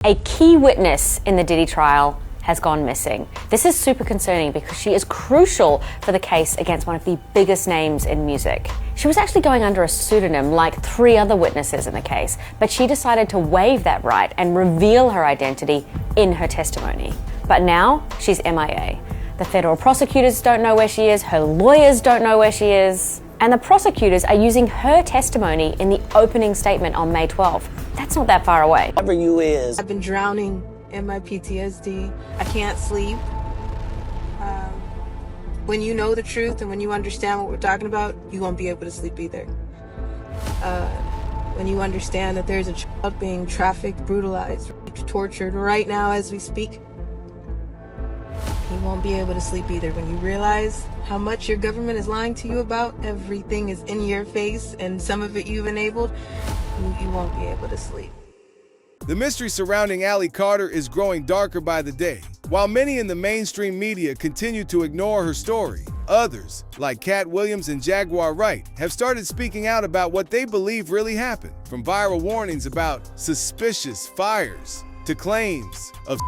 A key witness in the Diddy trial has gone missing. This is super concerning because she is crucial for the case against one of the biggest names in music. She was actually going under a pseudonym like 3 other witnesses in the case, but she decided to waive that right and reveal her identity in her testimony. But now she's MIA. The federal prosecutors don't know where she is, her lawyers don't know where she is, and the prosecutors are using her testimony in the opening statement on May 12th. That's not that far away. Whoever you is. I've been drowning in my PTSD. I can't sleep. When you know the truth and when you understand what we're talking about, you won't be able to sleep either. When you understand that there's a child being trafficked, brutalized, tortured right now as we speak, you won't be able to sleep either. When you realize how much your government is lying to you about, everything is in your face and some of it you've enabled, you won't be able to sleep. The mystery surrounding Allie Carter is growing darker by the day. While many in the mainstream media continue to ignore her story, others, like Katt and Jaguar Wright, have started speaking out about what they believe really happened. From viral warnings about suspicious fires to claims of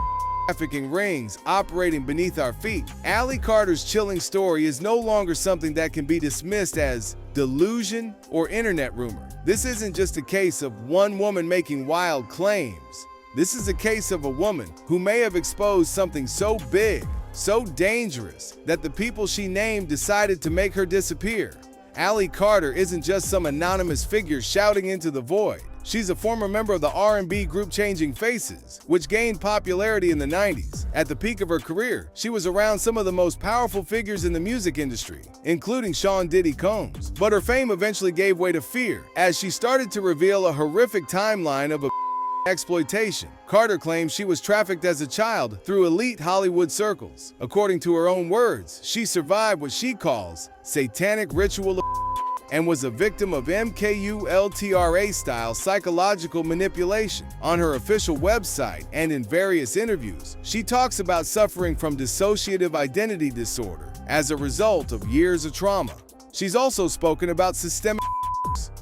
trafficking rings operating beneath our feet, Allie Carter's chilling story is no longer something that can be dismissed as delusion or internet rumor. This isn't just a case of one woman making wild claims. This is a case of a woman who may have exposed something so big, so dangerous, that the people she named decided to make her disappear. Allie Carter isn't just some anonymous figure shouting into the void. She's a former member of the R&B group Changing Faces, which gained popularity in the 90s. At the peak of her career, she was around some of the most powerful figures in the music industry, including Sean Diddy Combs. But her fame eventually gave way to fear as she started to reveal a horrific timeline of exploitation. Carter claims she was trafficked as a child through elite Hollywood circles. According to her own words, she survived what she calls satanic ritual and was a victim of MKULTRA-style psychological manipulation. On her official website and in various interviews, she talks about suffering from dissociative identity disorder as a result of years of trauma. She's also spoken about systemic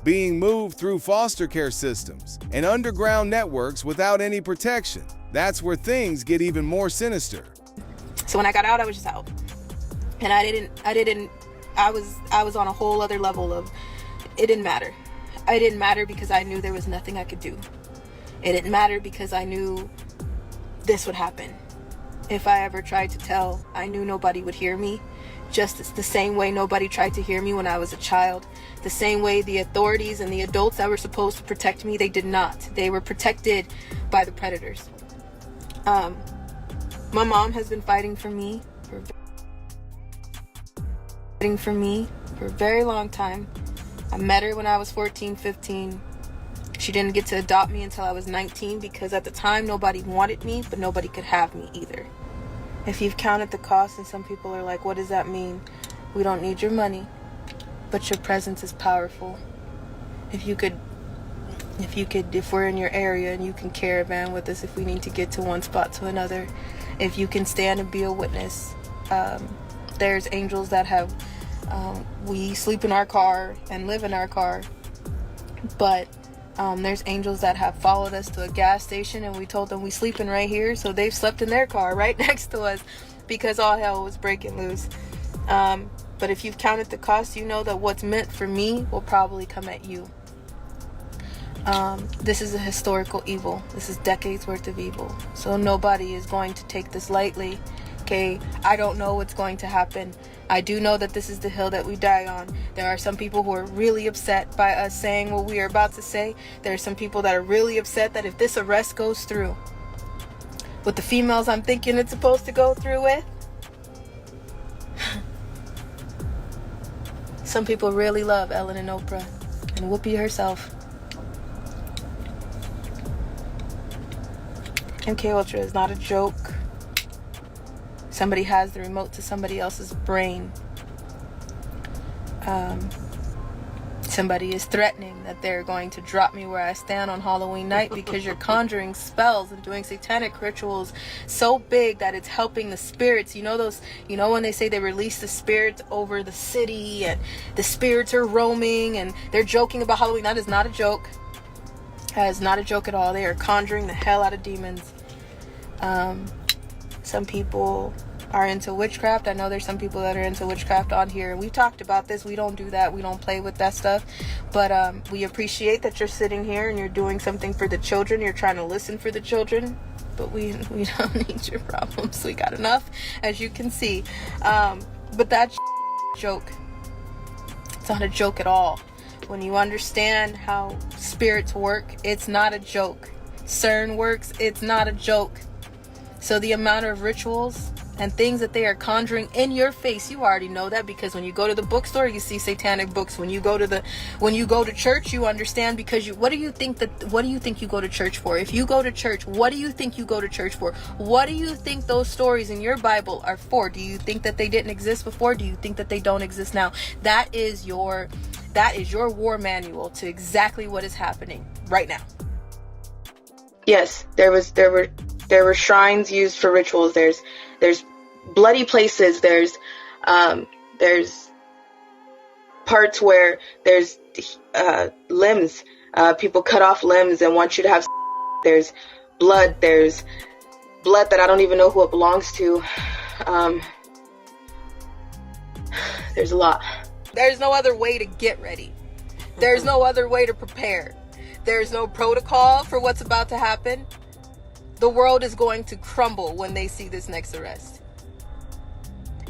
being moved through foster care systems and underground networks without any protection. That's where things get even more sinister. So when I got out, I was just out. And I was on a whole other level of, it didn't matter. It didn't matter because I knew there was nothing I could do. It didn't matter because I knew this would happen. If I ever tried to tell, I knew nobody would hear me. Just the same way nobody tried to hear me when I was a child. The same way the authorities and the adults that were supposed to protect me, they did not. They were protected by the predators. My mom has been fighting for me for a very long time. I met her when I was 14, 15. She didn't get to adopt me until I was 19 because at the time nobody wanted me, but nobody could have me either. If you've counted the cost, and some people are like, what does that mean? We don't need your money, but your presence is powerful. If we're in your area and you can caravan with us if we need to get to one spot to another, if you can stand and be a witness. There's angels that have, we sleep in our car and live in our car, but there's angels that have followed us to a gas station and we told them we sleeping right here, so they've slept in their car right next to us because all hell was breaking loose. But if you've counted the cost, you know that what's meant for me will probably come at you. This is a historical evil. This is decades worth of evil. So nobody is going to take this lightly. Okay, I don't know what's going to happen. I do know that this is the hill that we die on. There are some people who are really upset by us saying what we are about to say. There are some people that are really upset that if this arrest goes through with the females I'm thinking it's supposed to go through with, some people really love Ellen and Oprah and Whoopi herself. MK Ultra is not a joke. Somebody has the remote to somebody else's brain. Somebody is threatening that they're going to drop me where I stand on Halloween night because you're conjuring spells and doing satanic rituals so big that it's helping the spirits. You know when they say they release the spirits over the city and the spirits are roaming and they're joking about Halloween. That is not a joke. That is not a joke at all. They are conjuring the hell out of demons. Some people are into witchcraft. I know there's some people that are into witchcraft on here. We've talked about this. We don't do that. We don't play with that stuff. But we appreciate that you're sitting here and you're doing something for the children. You're trying to listen for the children. But we don't need your problems. We got enough, as you can see. But that's joke. It's not a joke at all. When you understand how spirits work, it's not a joke. CERN works, it's not a joke. So the amount of rituals and things that they are conjuring in your face, you already know that, because when you go to the bookstore, you see satanic books. When you go to church, you understand, because what do you think you go to church for? If you go to church, what do you think you go to church for? What do you think those stories in your Bible are for? Do you think that they didn't exist before? Do you think that they don't exist now? That is your war manual to exactly what is happening right now. Yes, there were shrines used for rituals. There's bloody places. There's parts where there's limbs. People cut off limbs and want you to have. There's blood. There's blood that I don't even know who it belongs to. There's a lot. There's no other way to get ready. There's no other way to prepare. There's no protocol for what's about to happen. The world is going to crumble when they see this next arrest.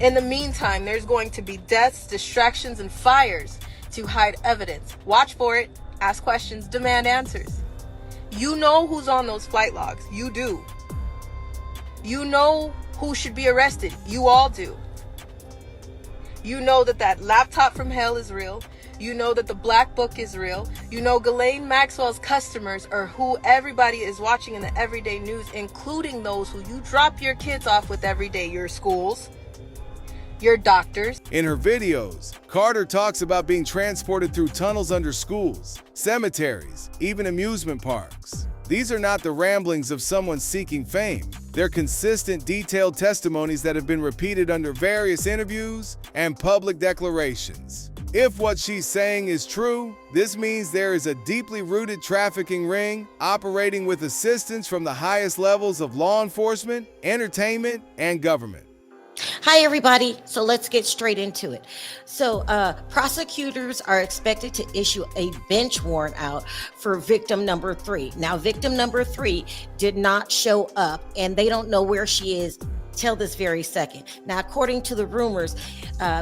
In the meantime, there's going to be deaths, distractions, and fires to hide evidence. Watch for it. Ask questions. Demand answers. You know who's on those flight logs. You do. You know who should be arrested. You all do. You know that laptop from hell is real. You know that the black book is real. You know Ghislaine Maxwell's customers are who everybody is watching in the everyday news, including those who you drop your kids off with every day. Your schools, your doctors. In her videos, Carter talks about being transported through tunnels under schools, cemeteries, even amusement parks. These are not the ramblings of someone seeking fame. They're consistent, detailed testimonies that have been repeated under various interviews and public declarations. If what she's saying is true, this means there is a deeply rooted trafficking ring operating with assistance from the highest levels of law enforcement, entertainment, and government. Hi, everybody. So let's get straight into it. So prosecutors are expected to issue a bench warrant out for victim number 3. Now, victim number 3 did not show up, and they don't know where she is till this very second. Now, according to the rumors,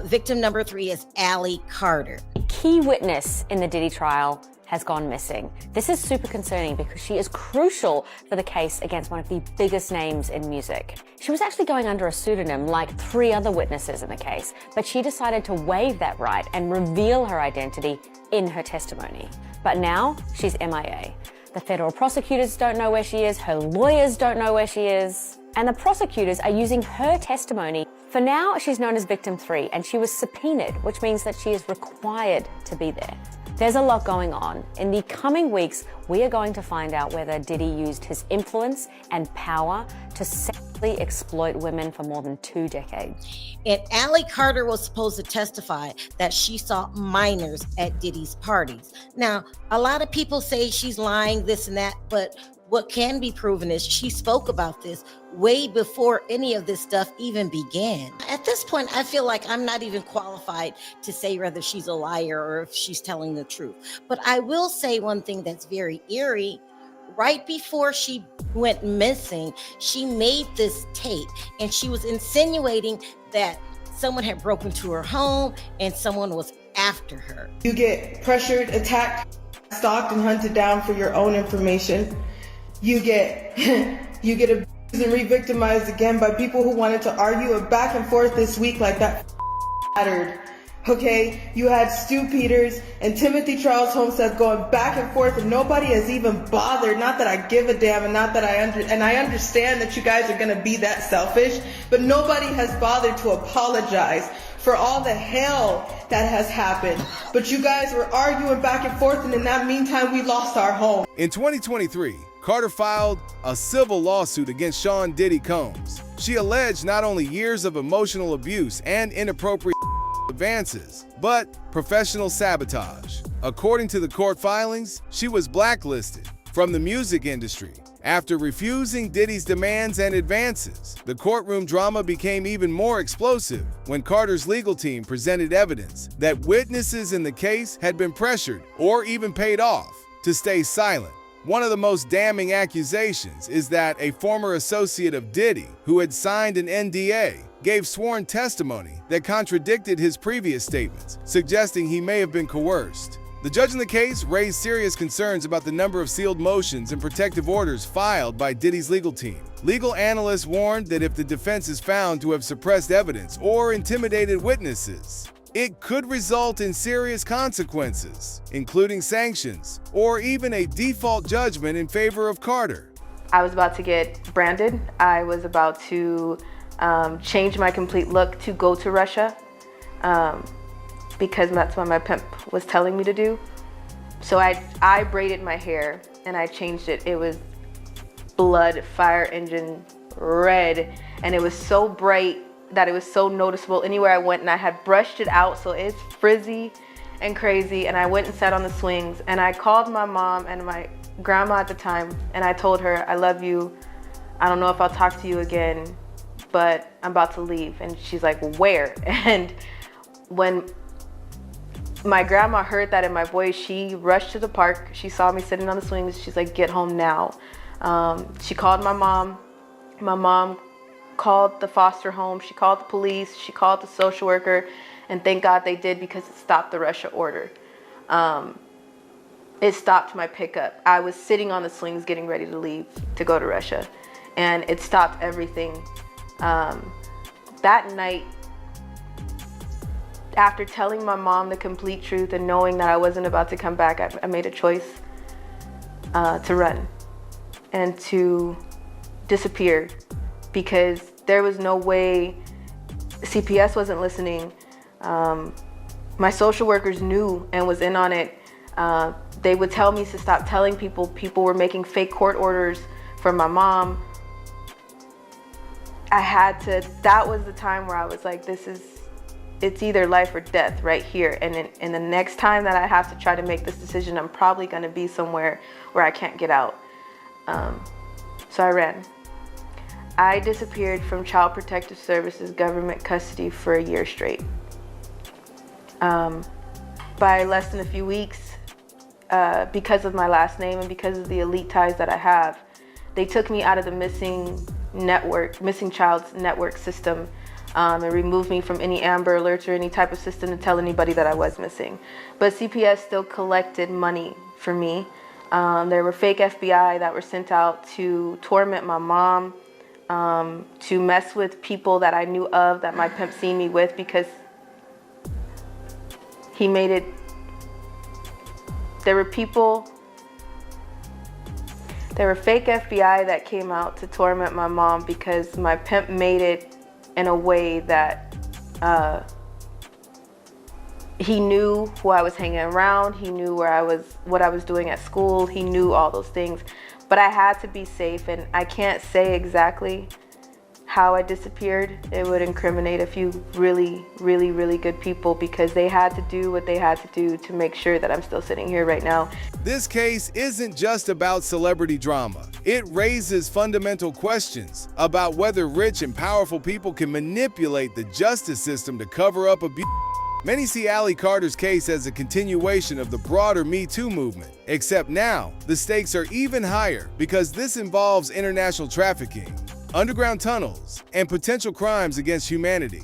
victim number 3 is Allie Carter. Key witness in the Diddy trial has gone missing. This is super concerning because she is crucial for the case against one of the biggest names in music. She was actually going under a pseudonym like 3 other witnesses in the case, but she decided to waive that right and reveal her identity in her testimony. But now she's MIA. The federal prosecutors don't know where she is, her lawyers don't know where she is, and the prosecutors are using her testimony. For now, she's known as victim 3, and she was subpoenaed, which means that she is required to be there. There's a lot going on. In the coming weeks, we are going to find out whether Diddy used his influence and power to sexually exploit women for more than 2 decades. And Allie Carter was supposed to testify that she saw minors at Diddy's parties. Now, a lot of people say she's lying, this and that, but what can be proven is she spoke about this way before any of this stuff even began. At this point, I feel like I'm not even qualified to say whether she's a liar or if she's telling the truth. But I will say one thing that's very eerie. Right before she went missing, she made this tape and she was insinuating that someone had broken into her home and someone was after her. You get pressured, attacked, stalked, and hunted down for your own information. You get abused and re-victimized again by people who wanted to argue a back and forth this week like that mattered. Okay, you had Stu Peters and Timothy Charles Homestead going back and forth, and nobody has even bothered. Not that I give a damn, and not that I understand that you guys are gonna be that selfish, but nobody has bothered to apologize for all the hell that has happened. But you guys were arguing back and forth, and in that meantime, we lost our home. In 2023, Carter filed a civil lawsuit against Sean Diddy Combs. She alleged not only years of emotional abuse and inappropriate advances, but professional sabotage. According to the court filings, she was blacklisted from the music industry. After refusing Diddy's demands and advances, the courtroom drama became even more explosive when Carter's legal team presented evidence that witnesses in the case had been pressured or even paid off to stay silent. One of the most damning accusations is that a former associate of Diddy, who had signed an NDA, gave sworn testimony that contradicted his previous statements, suggesting he may have been coerced. The judge in the case raised serious concerns about the number of sealed motions and protective orders filed by Diddy's legal team. Legal analysts warned that if the defense is found to have suppressed evidence or intimidated witnesses, it could result in serious consequences, including sanctions or even a default judgment in favor of Carter. I was about to get branded. I was about to change my complete look to go to Russia. Because that's what my pimp was telling me to do. So I braided my hair and I changed it. It was blood, fire engine, red, and it was so bright that it was so noticeable anywhere I went, and I had brushed it out so it's frizzy and crazy, and I went and sat on the swings, and I called my mom and my grandma at the time, and I told her, I love you. I don't know if I'll talk to you again, but I'm about to leave. And she's like, where? And when my grandma heard that in my voice, she rushed to the park. She saw me sitting on the swings. She's like, get home now. She called my mom. My mom called the foster home. She called the police. She called the social worker. And thank God they did, because it stopped the Russia order. It stopped my pickup. I was sitting on the swings getting ready to leave to go to Russia. And it stopped everything. That night, after telling my mom the complete truth and knowing that I wasn't about to come back, I made a choice to run and to disappear, because there was no way. CPS wasn't listening. My social workers knew and was in on it. They would tell me to stop telling people. People were making fake court orders for my mom. That was the time where I was like, it's either life or death right here. And in the next time that I have to try to make this decision, I'm probably going to be somewhere where I can't get out. So I ran. I disappeared from Child Protective Services government custody for a year straight. By less than a few weeks, because of my last name and because of the elite ties that I have, they took me out of the missing child's network system. And removed me from any Amber Alerts or any type of system to tell anybody that I was missing. But CPS still collected money for me. There were fake FBI that were sent out to torment my mom, to mess with people that I knew of that my pimp seen me with, because he made it. There were fake FBI that came out to torment my mom because my pimp made it in a way that he knew who I was hanging around. He knew what I was doing at school. He knew all those things. But I had to be safe, and I can't say exactly how I disappeared. It would incriminate a few really, really, really good people, because they had to do what they had to do to make sure that I'm still sitting here right now. This case isn't just about celebrity drama. It raises fundamental questions about whether rich and powerful people can manipulate the justice system to cover up abuse. Many see Ally Carter's case as a continuation of the broader Me Too movement, except now the stakes are even higher, because this involves international trafficking, underground tunnels, and potential crimes against humanity.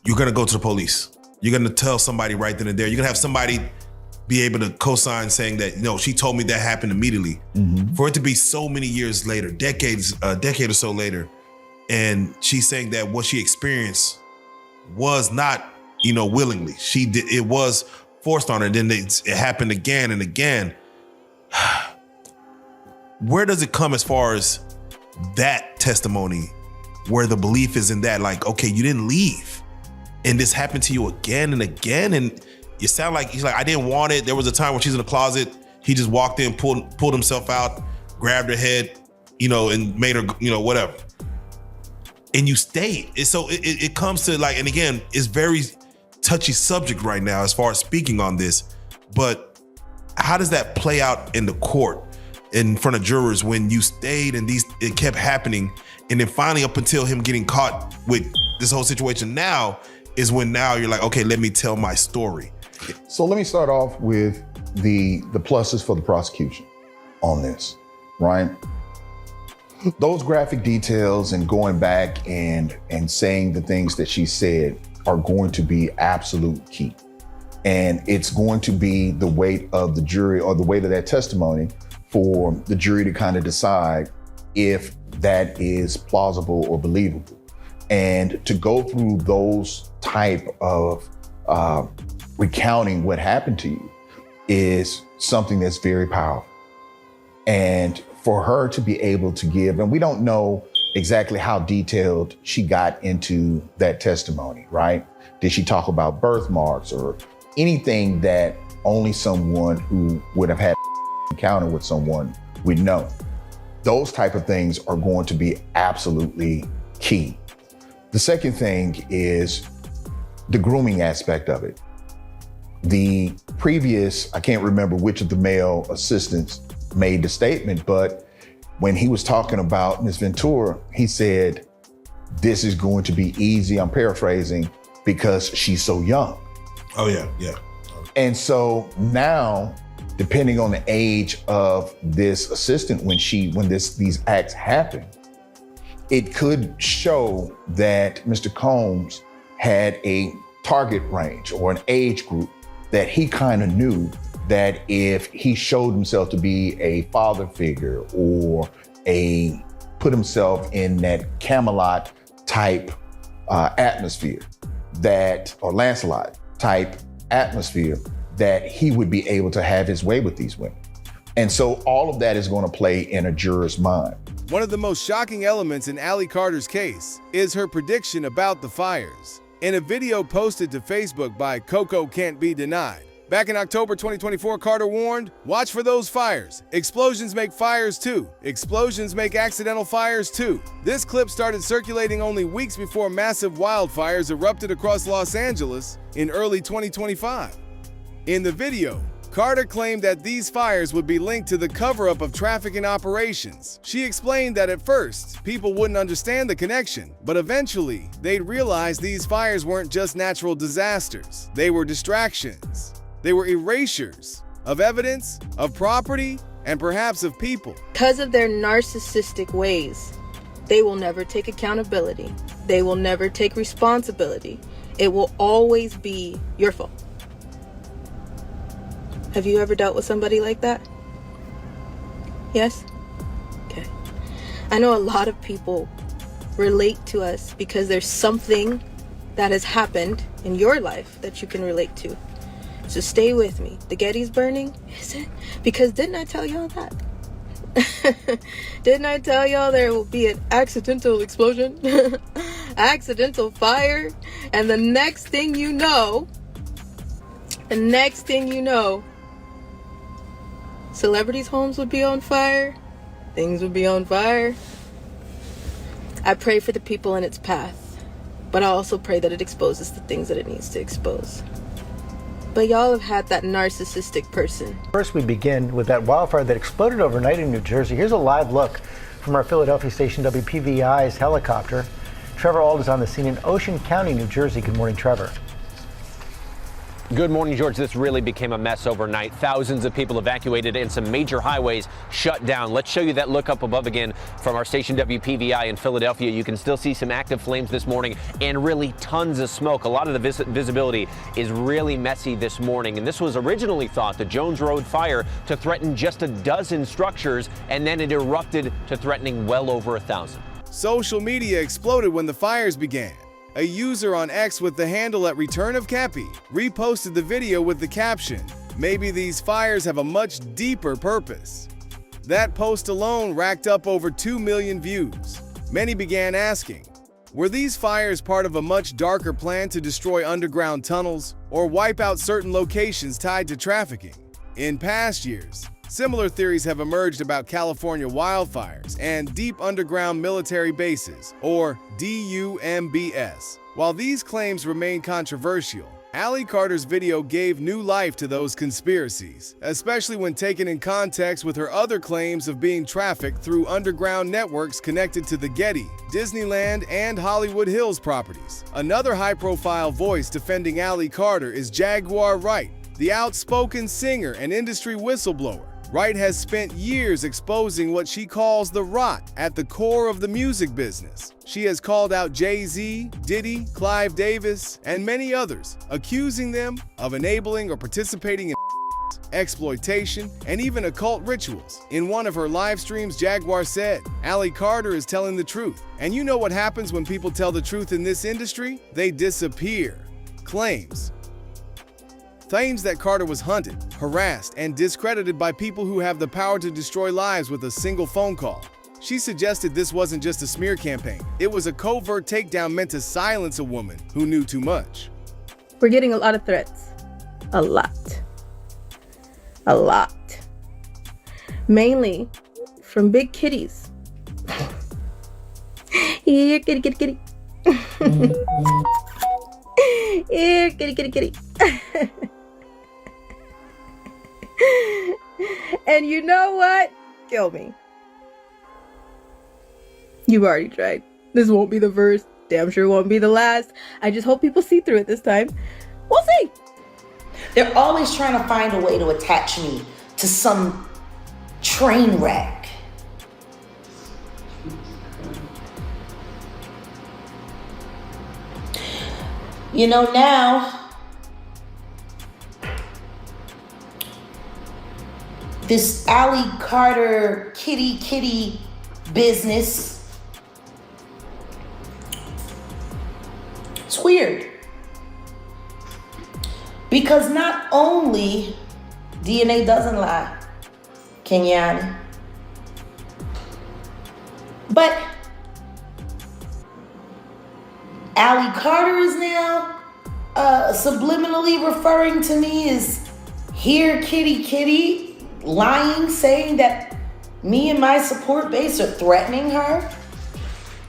You're gonna go to the police. You're gonna tell somebody right then and there. You're gonna have somebody be able to co-sign saying that, she told me that happened immediately. Mm-hmm. For it to be so many years later, a decade or so later, and she's saying that what she experienced was not, willingly. She did. It was forced on her. And then it happened again and again. Where does it come as far as that testimony, where the belief is in that, like, okay, you didn't leave and this happened to you again and again, and you sound like he's like, I didn't want it. There was a time when she's in the closet, he just walked in, pulled himself out, grabbed her head, and made her, whatever. And you stayed. So it comes to, like, and again, it's very touchy subject right now as far as speaking on this, but how does that play out in the court? in front of jurors when you stayed and it kept happening. And then finally up until him getting caught with this whole situation now is when now you're like, okay, let me tell my story. So let me start off with the pluses for the prosecution on this, right? Those graphic details and going back and saying the things that she said are going to be absolute key. And it's going to be the weight of the jury or the weight of that testimony for the jury to kind of decide if that is plausible or believable. And to go through those type of recounting what happened to you is something that's very powerful. And for her to be able to give, and we don't know exactly how detailed she got into that testimony, right? Did she talk about birthmarks or anything that only someone who would have had encounter with someone would know? Those type of things are going to be absolutely key. The second thing is the grooming aspect of it. The previous, I can't remember which of the male assistants made the statement, but when he was talking about Ms. Ventura, he said, this is going to be easy, I'm paraphrasing, because she's so young. Oh yeah. And so now, depending on the age of this assistant, when these acts happen, it could show that Mr. Combs had a target range or an age group that he kind of knew that if he showed himself to be a father figure or put himself in that Camelot type atmosphere, or Lancelot type atmosphere, that he would be able to have his way with these women. And so all of that is going to play in a juror's mind. One of the most shocking elements in Allie Carter's case is her prediction about the fires. In a video posted to Facebook by Coco Can't Be Denied, back in October 2024, Carter warned, "Watch for those fires. Explosions make fires too. Explosions make accidental fires too." This clip started circulating only weeks before massive wildfires erupted across Los Angeles in early 2025. In the video, Carter claimed that these fires would be linked to the cover-up of trafficking operations. She explained that at first, people wouldn't understand the connection, but eventually, they'd realize these fires weren't just natural disasters. They were distractions. They were erasures of evidence, of property, and perhaps of people. Because of their narcissistic ways, they will never take accountability. They will never take responsibility. It will always be your fault. Have you ever dealt with somebody like that? Yes? Okay. I know a lot of people relate to us because there's something that has happened in your life that you can relate to. So stay with me. The Getty's burning? Is it? Because didn't I tell y'all that? Didn't I tell y'all there will be an accidental explosion? Accidental fire? And the next thing you know, celebrities' homes would be on fire. Things would be on fire. I pray for the people in its path, but I also pray that it exposes the things that it needs to expose. But y'all have had that narcissistic person. First, we begin with that wildfire that exploded overnight in New Jersey. Here's a live look from our Philadelphia station WPVI's helicopter. Trevor Auld is on the scene in Ocean County, New Jersey. Good morning, Trevor. Good morning, George. This really became a mess overnight. Thousands of people evacuated and some major highways shut down. Let's show you that look up above again from our station WPVI in Philadelphia. You can still see some active flames this morning and really tons of smoke. A lot of the visibility is really messy this morning. And this was originally thought, the Jones Road fire, to threaten just a dozen structures, and then it erupted to threatening well over 1,000. Social media exploded when the fires began. A user on X with the handle @ReturnOfCappy reposted the video with the caption, "Maybe these fires have a much deeper purpose." That post alone racked up over 2 million views. Many began asking, were these fires part of a much darker plan to destroy underground tunnels or wipe out certain locations tied to trafficking? In past years, similar theories have emerged about California wildfires and deep underground military bases, or DUMBS. While these claims remain controversial, Allie Carter's video gave new life to those conspiracies, especially when taken in context with her other claims of being trafficked through underground networks connected to the Getty, Disneyland, and Hollywood Hills properties. Another high-profile voice defending Allie Carter is Jaguar Wright, the outspoken singer and industry whistleblower. Wright has spent years exposing what she calls the rot at the core of the music business. She has called out Jay-Z, Diddy, Clive Davis, and many others, accusing them of enabling or participating in exploitation, and even occult rituals. In one of her live streams, Jaguar said, "Allie Carter is telling the truth. And you know what happens when people tell the truth in this industry? They disappear." Claims that Carter was hunted, harassed, and discredited by people who have the power to destroy lives with a single phone call. She suggested this wasn't just a smear campaign. It was a covert takedown meant to silence a woman who knew too much. We're getting a lot of threats. A lot. A lot. Mainly from big kitties. Here, kitty, kitty, kitty. Here, kitty, kitty, kitty. And you know what? Kill me. You've already tried. This won't be the first. Damn sure won't be the last. I just hope people see through it this time. We'll see. They're always trying to find a way to attach me to some train wreck. You know, now this Allie Carter kitty business, it's weird. Because not only DNA doesn't lie, Kenyani, but Allie Carter is now subliminally referring to me as here kitty kitty, lying, saying that me and my support base are threatening her.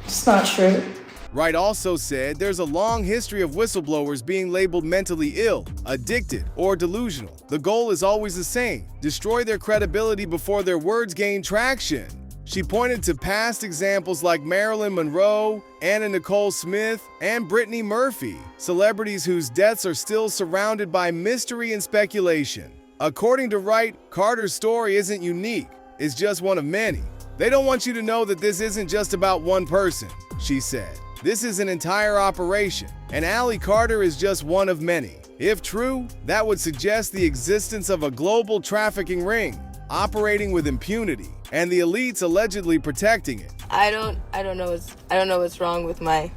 It's not true. Wright also said there's a long history of whistleblowers being labeled mentally ill, addicted, or delusional. The goal is always the same: destroy their credibility before their words gain traction. She pointed to past examples like Marilyn Monroe, Anna Nicole Smith, and Brittany Murphy, celebrities whose deaths are still surrounded by mystery and speculation. According to Wright, Carter's story isn't unique, it's just one of many. They don't want you to know that this isn't just about one person, she said. This is an entire operation, and Allie Carter is just one of many. If true, that would suggest the existence of a global trafficking ring, operating with impunity, and the elites allegedly protecting it. I don't know what's wrong with my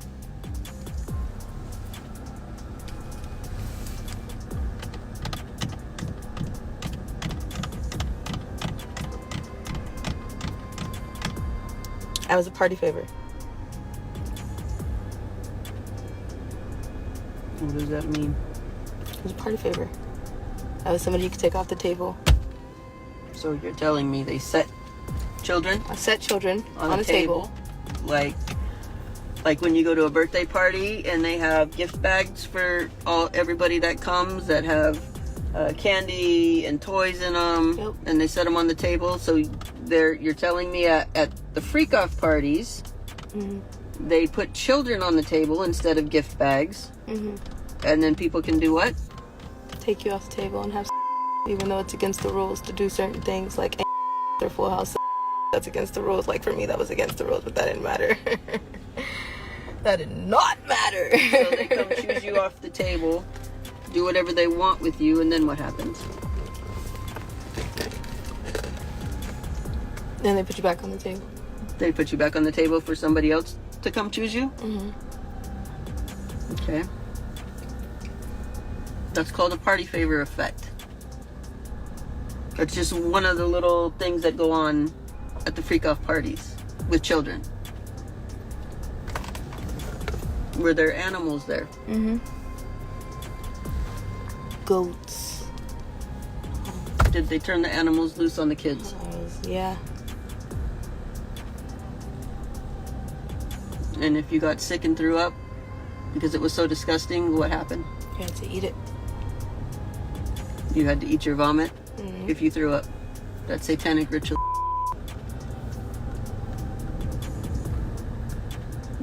I was a party favor. What does that mean? I was a party favor. I was somebody you could take off the table. So you're telling me they set children? I set children on a table. Like when you go to a birthday party and they have gift bags for everybody that comes that have candy and toys in them, Yep. and they set them on the table. So you're telling me at the freak off parties, Mm-hmm. they put children on the table instead of gift bags, Mm-hmm. and then people can do what? Take you off the table and have even though it's against the rules to do certain things like or Full House. That's against the rules. Like for me, that was against the rules, but that didn't matter. That did not matter. So they come choose you off the table, do whatever they want with you, and then what happens? Then they put you back on the table. They put you back on the table for somebody else to come choose you? Mm-hmm. Okay. That's called a party favor effect. That's just one of the little things that go on at the freak off parties with children. Were there animals there? Mm-hmm. Goats. Did they turn the animals loose on the kids? Yeah. And if you got sick and threw up because it was so disgusting, what happened? You had to eat it. You had to eat your vomit if you threw up. That's satanic ritual.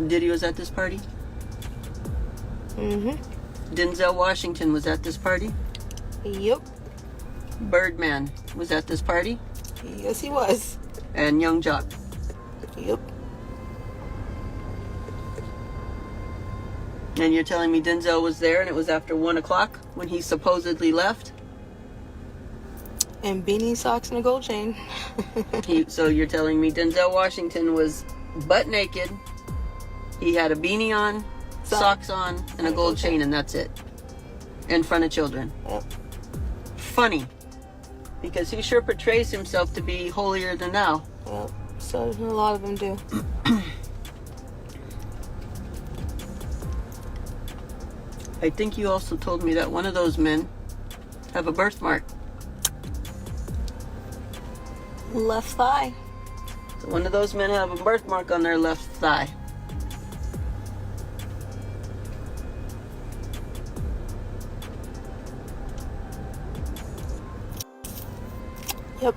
Diddy was at this party? Denzel Washington was at this party? Yep. Birdman was at this party? Yes, he was. And Young Jock? Yep. And you're telling me Denzel was there and it was after 1 o'clock when he supposedly left? And beanie, socks, and a gold chain. So you're telling me Denzel Washington was butt naked, he had a beanie on, socks on, and a gold chain, and that's it. In front of children. Yep. Funny. Because he sure portrays himself to be holier than thou. Yep. So a lot of them do. I think you also told me that one of those men have a birthmark. Left thigh. So one of those men have a birthmark on their left thigh. Yep.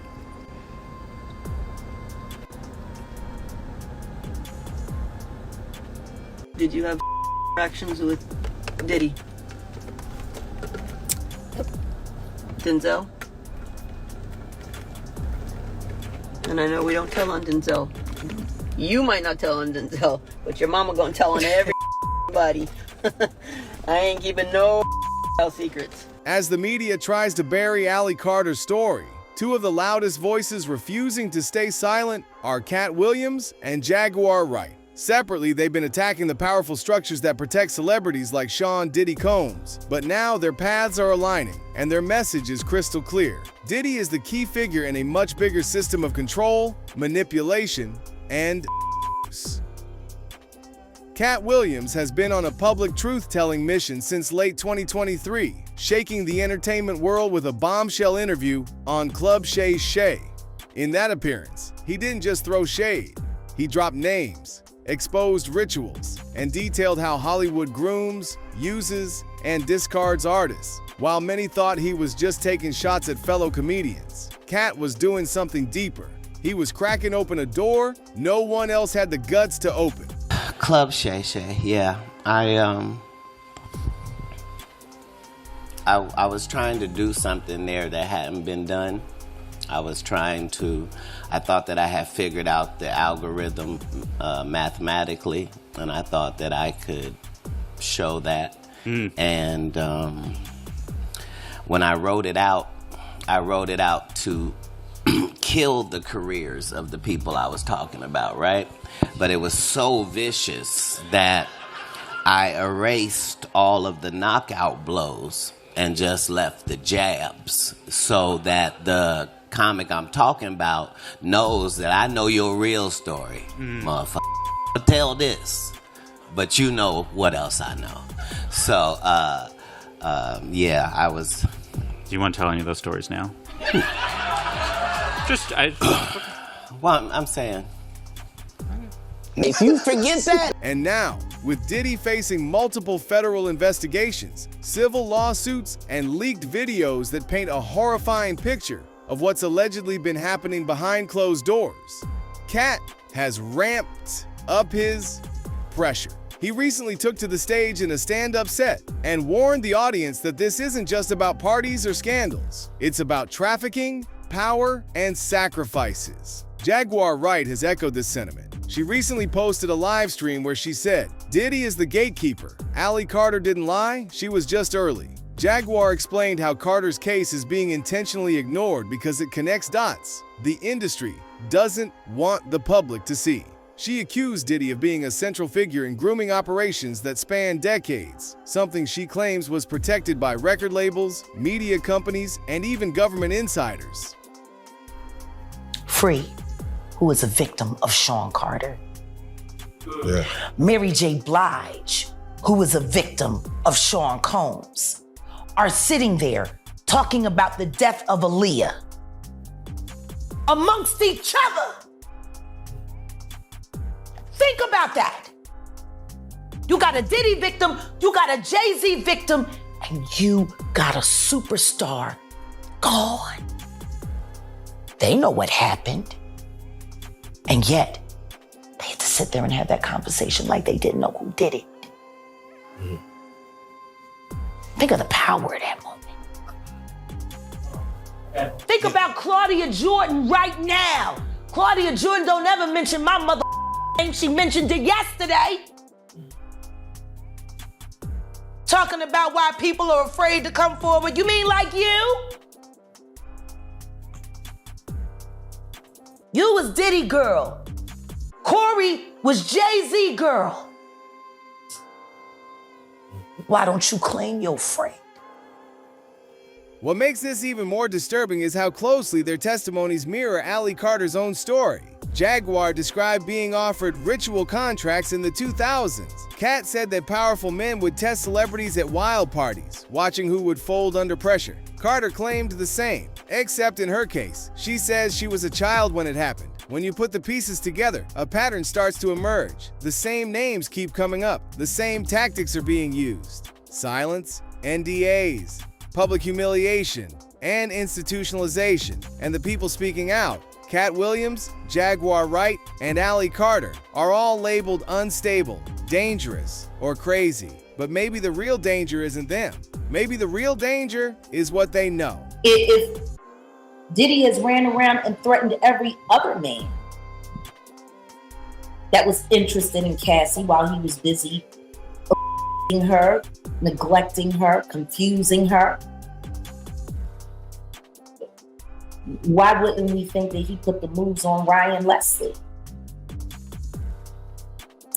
Did you have actions with Diddy? Yep. Denzel? And I know we don't tell on Denzel. You might not tell on Denzel, but your mama gonna tell on everybody. I ain't keeping no secrets. As the media tries to bury Allie Carter's story, two of the loudest voices refusing to stay silent are Katt Williams and Jaguar Wright. Separately, they've been attacking the powerful structures that protect celebrities like Sean Diddy Combs. But now their paths are aligning, and their message is crystal clear. Diddy is the key figure in a much bigger system of control, manipulation, and abuse. Katt Williams has been on a public truth-telling mission since late 2023, shaking the entertainment world with a bombshell interview on Club Shay Shay. In that appearance, he didn't just throw shade. He dropped names, exposed rituals, and detailed how Hollywood grooms, uses, and discards artists. While many thought he was just taking shots at fellow comedians, Katt was doing something deeper. He was cracking open a door no one else had the guts to open. Club Shay Shay, yeah. I was trying to do something there that hadn't been done. I thought that I had figured out the algorithm mathematically, and I thought that I could show that. And when I wrote it out to kill the careers of the people I was talking about, right? But it was so vicious that I erased all of the knockout blows and just left the jabs so that the comic I'm talking about knows that I know your real story, motherfucker. Tell this, but you know what else I know. So, yeah, I was. Do you want to tell any of those stories now? Well, I'm saying. If you forget that. And now, with Diddy facing multiple federal investigations, civil lawsuits, and leaked videos that paint a horrifying picture of what's allegedly been happening behind closed doors, Katt has ramped up his pressure. He recently took to the stage in a stand-up set and warned the audience that this isn't just about parties or scandals. It's about trafficking, power, and sacrifices. Jaguar Wright has echoed this sentiment. She recently posted a live stream where she said, "Diddy is the gatekeeper. Allie Carter didn't lie, she was just early." Jaguar explained how Carter's case is being intentionally ignored because it connects dots the industry doesn't want the public to see. She accused Diddy of being a central figure in grooming operations that span decades, something she claims was protected by record labels, media companies, and even government insiders. Free, who is a victim of Sean Carter. Yeah. Mary J. Blige, who is a victim of Sean Combs, are sitting there talking about the death of Aaliyah amongst each other. Think about that. You got a Diddy victim, you got a Jay-Z victim, and you got a superstar gone. They know what happened. And yet, they had to sit there and have that conversation like they didn't know who did it. Think of the power of that moment. Think about Claudia Jordan right now. Claudia Jordan don't ever mention my mother name. She mentioned it yesterday. Talking about why people are afraid to come forward. You mean like you? You was Diddy girl. Corey was Jay-Z girl. Why don't you claim your friend? What makes this even more disturbing is how closely their testimonies mirror Allie Carter's own story. Jaguar described being offered ritual contracts in the 2000s. Katt said that powerful men would test celebrities at wild parties, watching who would fold under pressure. Carter claimed the same, except in her case, she says she was a child when it happened. When you put the pieces together, a pattern starts to emerge. The same names keep coming up. The same tactics are being used. Silence, NDAs, public humiliation, and institutionalization. And the people speaking out, Katt Williams, Jaguar Wright, and Allie Carter, are all labeled unstable, dangerous, or crazy. But maybe the real danger isn't them. Maybe the real danger is what they know. If Diddy has ran around and threatened every other man that was interested in Cassie while he was busy her, neglecting her, confusing her, why wouldn't we think that he put the moves on Ryan Leslie?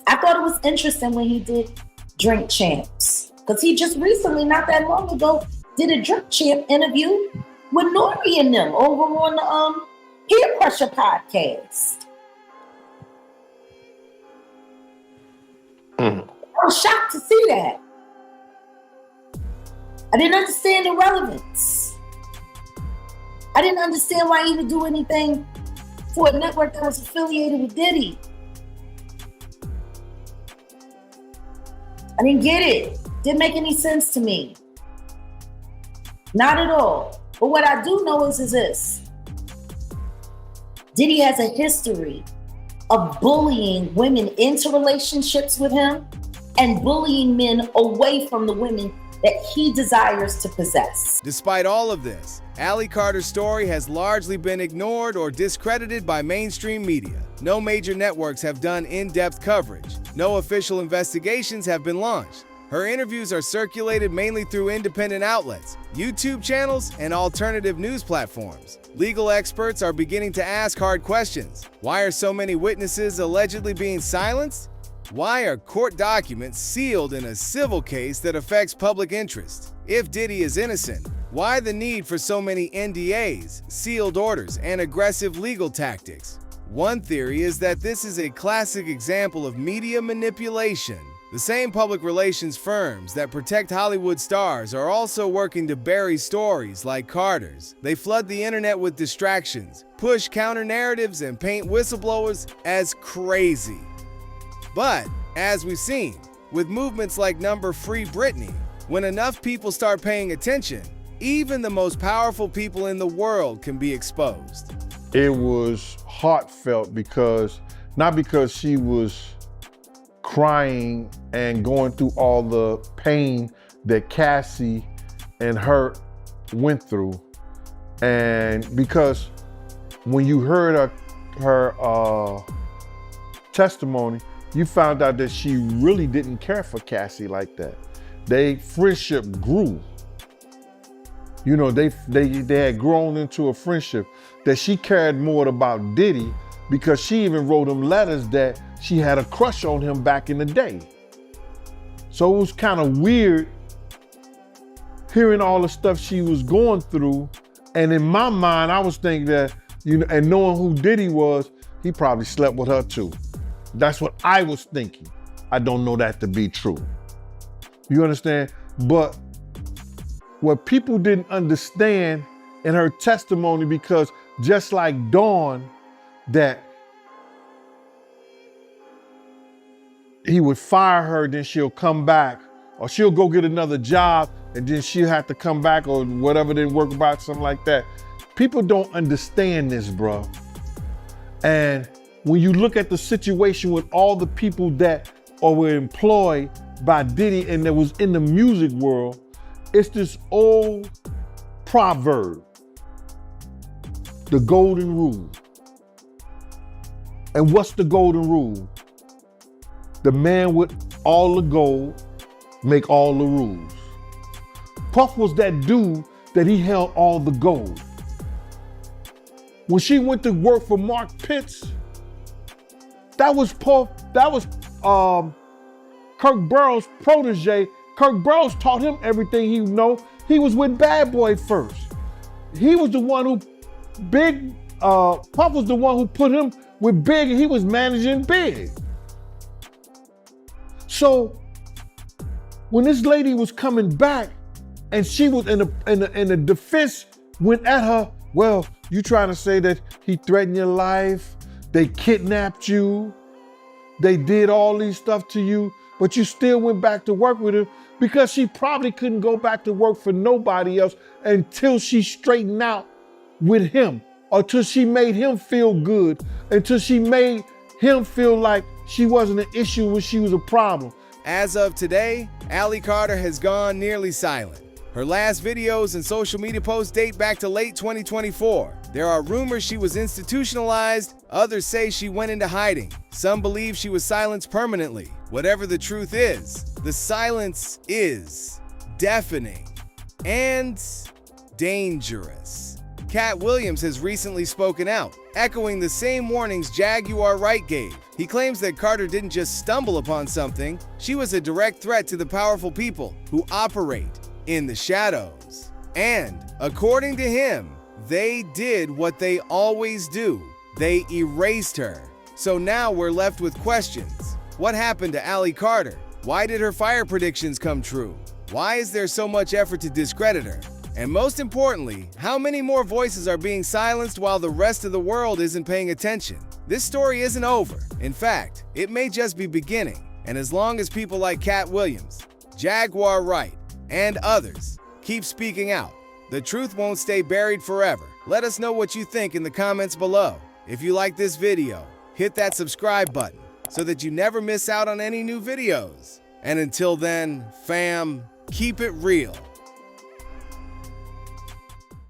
I thought it was interesting when he did Drink Champs, because he just recently, not that long ago, did a Drink Champ interview with Nori and them over on the Peer Pressure podcast. I was shocked to see that. I didn't understand the relevance. I didn't understand why he would do anything for a network that was affiliated with Diddy. I didn't get it. Didn't make any sense to me. Not at all. But what I do know is this. Diddy has a history of bullying women into relationships with him and bullying men away from the women that he desires to possess. Despite all of this, Allie Carter's story has largely been ignored or discredited by mainstream media. No major networks have done in-depth coverage. No official investigations have been launched. Her interviews are circulated mainly through independent outlets, YouTube channels, and alternative news platforms. Legal experts are beginning to ask hard questions. Why are so many witnesses allegedly being silenced? Why are court documents sealed in a civil case that affects public interest? If Diddy is innocent, why the need for so many NDAs, sealed orders, and aggressive legal tactics? One theory is that this is a classic example of media manipulation. The same public relations firms that protect Hollywood stars are also working to bury stories like Carter's. They flood the internet with distractions, push counter-narratives, and paint whistleblowers as crazy. But, as we've seen, with movements like Number Free Britney, when enough people start paying attention, even the most powerful people in the world can be exposed. It was heartfelt not because she was crying and going through all the pain that Cassie and her went through. And because when you heard her testimony, you found out that she really didn't care for Cassie like that. Their friendship grew. You know, they had grown into a friendship that she cared more about Diddy, because she even wrote him letters that she had a crush on him back in the day. So it was kind of weird hearing all the stuff she was going through. And in my mind, I was thinking that, you know, and knowing who Diddy was, he probably slept with her too. That's what I was thinking. I don't know that to be true. You understand? But what people didn't understand in her testimony, because just like Dawn, that he would fire her, then she'll come back, or she'll go get another job and then she'll have to come back or whatever didn't work about, something like that. People don't understand this, bro. And when you look at the situation with all the people that were employed by Diddy and that was in the music world, it's this old proverb, the golden rule. And what's the golden rule? The man with all the gold make all the rules. Puff was that dude that he held all the gold. When she went to work for Mark Pitts, that was Kirk Burroughs' protege. Kirk Burroughs taught him everything he know. He was with Bad Boy first. He was the one who Puff was the one who put him with Big, and he was managing Big. So when this lady was coming back and she was in the defense went at her, well, you trying to say that he threatened your life, they kidnapped you, they did all these stuff to you, but you still went back to work with him, because she probably couldn't go back to work for nobody else until she straightened out with him, or till she made him feel good, until she made him feel like she wasn't an issue when she was a problem. As of today, Allie Carter has gone nearly silent. Her last videos and social media posts date back to late 2024. There are rumors she was institutionalized, others say she went into hiding. Some believe she was silenced permanently. Whatever the truth is, the silence is deafening and dangerous. Katt Williams has recently spoken out, echoing the same warnings Jaguar Wright gave. He claims that Carter didn't just stumble upon something, she was a direct threat to the powerful people who operate in the shadows. And, according to him, they did what they always do. They erased her. So now we're left with questions. What happened to Allie Carter? Why did her fire predictions come true? Why is there so much effort to discredit her? And most importantly, how many more voices are being silenced while the rest of the world isn't paying attention? This story isn't over. In fact, it may just be beginning. And as long as people like Katt Williams, Jaguar Wright, and others keep speaking out, the truth won't stay buried forever. Let us know what you think in the comments below. If you like this video, hit that subscribe button so that you never miss out on any new videos. And until then, fam, keep it real.